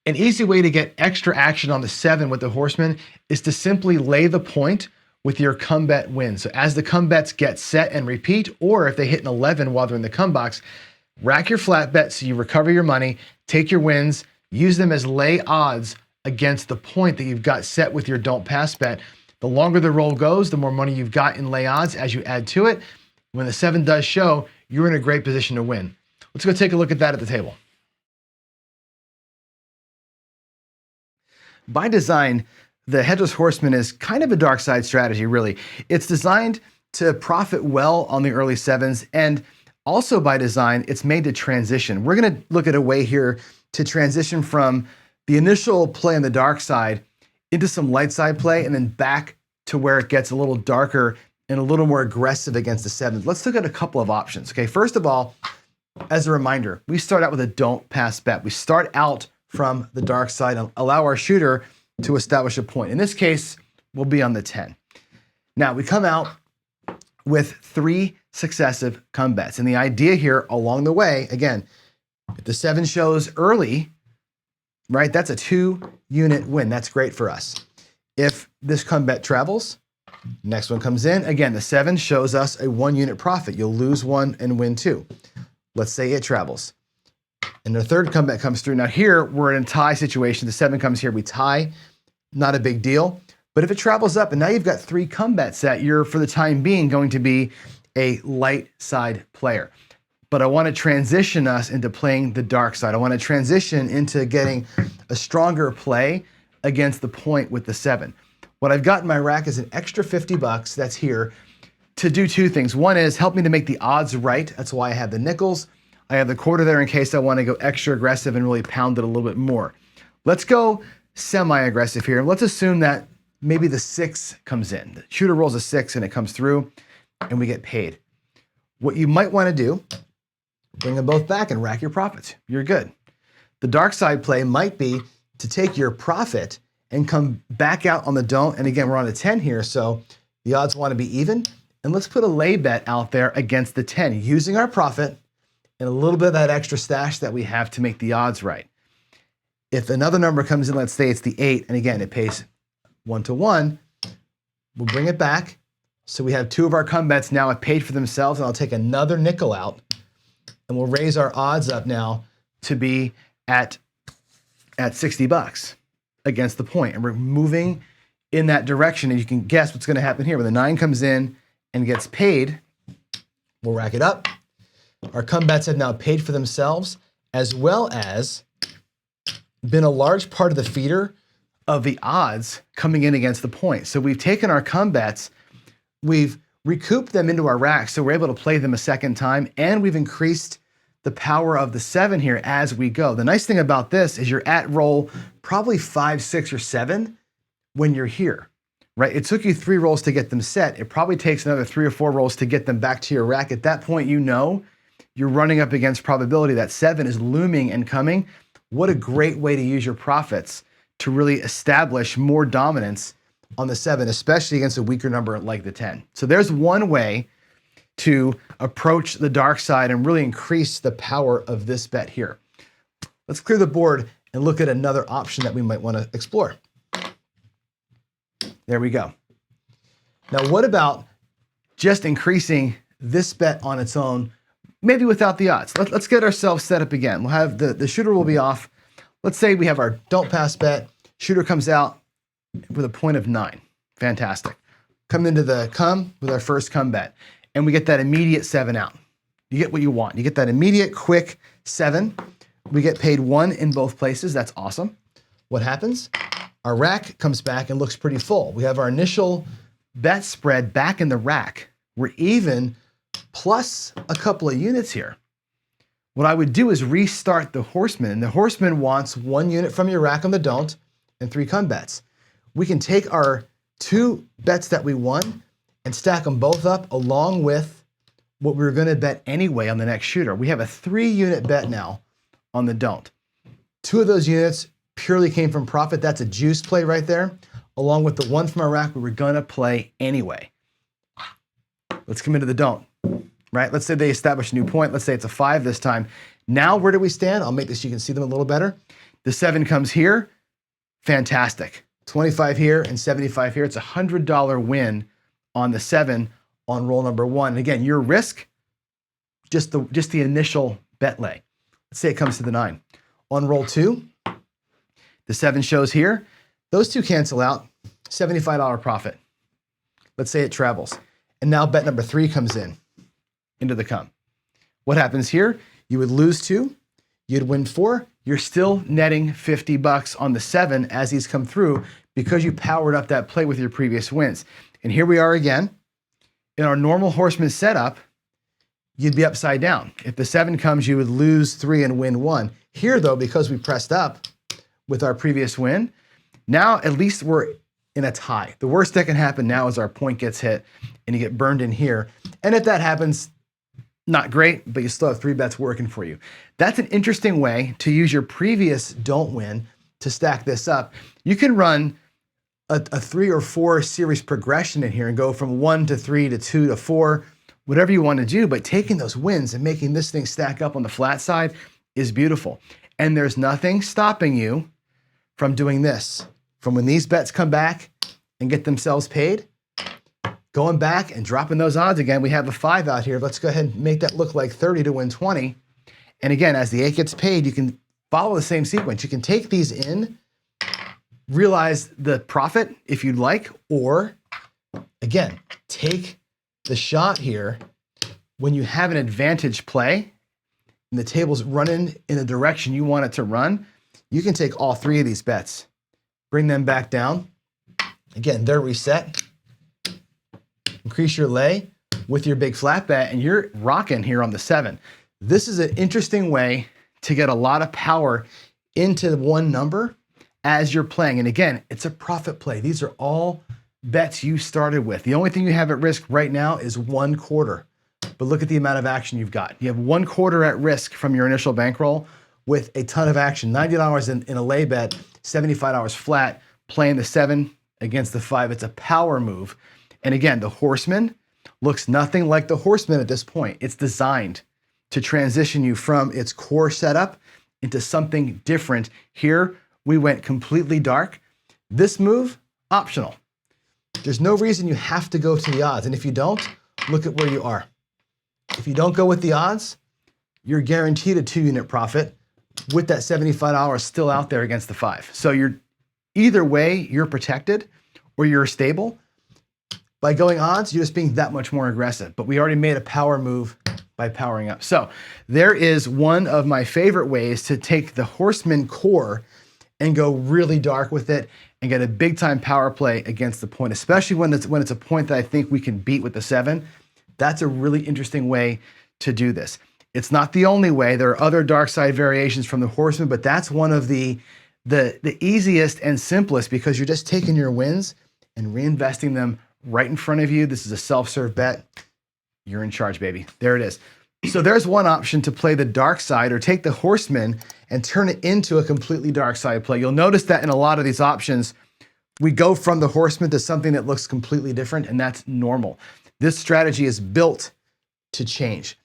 An easy way to get extra action on the 7 with the Horseman is to simply lay the point with your come bet win. So as the come bets get set and repeat, or if they hit an 11 while they're in the come box, rack your flat bet so you recover your money, take your wins, use them as lay odds against the point that you've got set with your don't pass bet. The longer the roll goes, the more money you've got in lay odds as you add to it. When the 7 does show, you're in a great position to win. Let's go take a look at that at the table. By design, the Hedgeless Horseman is kind of a dark side strategy, really. It's designed to profit well on the early 7s, and also by design, it's made to transition. We're gonna look at a way here to transition from the initial play on the dark side into some light side play, and then back to where it gets a little darker and a little more aggressive against the 7s. Let's look at a couple of options. Okay, first of all, as a reminder, we start out with a don't pass bet. We start out from the dark side and allow our shooter to establish a point. In this case, we'll be on the 10. Now, we come out with 3 successive come bets. And the idea here along the way, again, if the 7 shows early, right, that's a 2-unit win. That's great for us. If this come bet travels, next one comes in. Again, the 7 shows us a 1-unit profit. You'll lose 1 and win 2. Let's say it travels. And the third come bet comes through. Now here, we're in a tie situation. The 7 comes here, we tie, not a big deal. But if it travels up and now you've got 3 come bets set, you're, for the time being, going to be a light side player. But I want to transition us into playing the dark side. I want to transition into getting a stronger play against the point with the 7. What I've got in my rack is an extra $50 that's here to do 2 things. One is help me to make the odds right. That's why I have the nickels. I have the quarter there in case I want to go extra aggressive and really pound it a little bit more. Let's go semi-aggressive here. Let's assume that maybe the 6 comes in. The shooter rolls a 6 and it comes through and we get paid. What you might want to do, bring them both back and rack your profits. You're good. The dark side play might be to take your profit and come back out on the don't. And again, we're on a 10 here, so the odds want to be even. And let's put a lay bet out there against the 10, using our profit and a little bit of that extra stash that we have to make the odds right. If another number comes in, let's say it's the 8, and again, it pays 1-to-1, we'll bring it back. So we have 2 of our come bets now have paid for themselves, and I'll take another nickel out, and we'll raise our odds up now to be at $60 against the point. And we're moving in that direction, and you can guess what's gonna happen here. When the 9 comes in and gets paid, we'll rack it up. Our come bets have now paid for themselves, as well as been a large part of the feeder of the odds coming in against the point. So we've taken our come bets, we've recouped them into our rack, so we're able to play them a second time, and we've increased the power of the 7 here as we go. The nice thing about this is you're at roll probably 5, 6, or 7 when you're here, right? It took you 3 rolls to get them set. It probably takes another 3 or 4 rolls to get them back to your rack. At that point, you know you're running up against probability. That 7 is looming and coming. What a great way to use your profits to really establish more dominance on the 7, especially against a weaker number like the 10. So there's one way to approach the dark side and really increase the power of this bet here. Let's clear the board and look at another option that we might want to explore. There we go. Now, what about just increasing this bet on its own, maybe without the odds? Let's get ourselves set up again. We'll have the shooter will be off. Let's say we have our don't pass bet. Shooter comes out with a point of 9. Fantastic. Come into the come with our first come bet, and we get that immediate 7 out. You get what you want. You get that immediate, quick 7. We get paid 1 in both places. That's awesome. What happens? Our rack comes back and looks pretty full. We have our initial bet spread back in the rack. We're even plus a couple of units here. What I would do is restart the Horseman, and the Horseman wants 1 unit from your rack on the don't and 3 come bets. We can take our 2 bets that we won and stack them both up along with what we were going to bet anyway on the next shooter. We have a 3-unit bet now on the don't. 2 of those units purely came from profit. That's a juice play right there, along with the 1 from our rack we were going to play anyway. Let's come into the don't. Right? Let's say they establish a new point. Let's say it's a 5 this time. Now, where do we stand? I'll make this so you can see them a little better. The 7 comes here, fantastic. 25 here and 75 here. It's a $100 win on the 7 on roll number 1. And again, your risk, just the initial bet lay. Let's say it comes to the 9. On roll 2, the 7 shows here. Those two cancel out, $75 profit. Let's say it travels. And now bet number 3 comes into the come. What happens here? You would lose 2, you'd win 4. You're still netting $50 on the 7 as these come through because you powered up that play with your previous wins. And here we are again. In our normal Horseman setup, you'd be upside down. If the 7 comes, you would lose 3 and win 1. Here though, because we pressed up with our previous win, now at least we're in a tie. The worst that can happen now is our point gets hit and you get burned in here. And if that happens, not great, but you still have 3 bets working for you. That's an interesting way to use your previous don't win to stack this up. You can run a 3 or 4 series progression in here and go from 1 to 3 to 2 to 4, whatever you want to do, but taking those wins and making this thing stack up on the flat side is beautiful. And there's nothing stopping you from doing this. From when these bets come back and get themselves paid, going back and dropping those odds again. We have a 5 out here. Let's go ahead and make that look like 30 to win 20. And again, as the 8 gets paid, you can follow the same sequence. You can take these in, realize the profit if you'd like, or again, take the shot here when you have an advantage play and the table's running in the direction you want it to run. You can take all 3 of these bets, bring them back down. Again, they're reset. Increase your lay with your big flat bet, and you're rocking here on the 7. This is an interesting way to get a lot of power into one number as you're playing. And again, it's a profit play. These are all bets you started with. The only thing you have at risk right now is 1/4. But look at the amount of action you've got. You have 1/4 at risk from your initial bankroll with a ton of action. $90 in a lay bet, $75 flat, playing the 7 against the 5. It's a power move. And again, the Horseman looks nothing like the Horseman at this point. It's designed to transition you from its core setup into something different. Here, we went completely dark. This move, optional. There's no reason you have to go to the odds. And if you don't, look at where you are. If you don't go with the odds, you're guaranteed a 2-unit profit with that $75 still out there against the 5. So either way, you're protected or you're stable. By going odds, you're just being that much more aggressive. But we already made a power move by powering up. So there is one of my favorite ways to take the Horseman core and go really dark with it and get a big time power play against the point, especially when it's a point that I think we can beat with the 7. That's a really interesting way to do this. It's not the only way. There are other dark side variations from the Horseman, but that's one of the easiest and simplest because you're just taking your wins and reinvesting them right in front of you. This is a self-serve bet. You're in charge, baby. There it is. So there's one option to play the dark side or take the Horseman and turn it into a completely dark side play. You'll notice that in a lot of these options, we go from the Horseman to something that looks completely different, and that's normal. This strategy is built to change.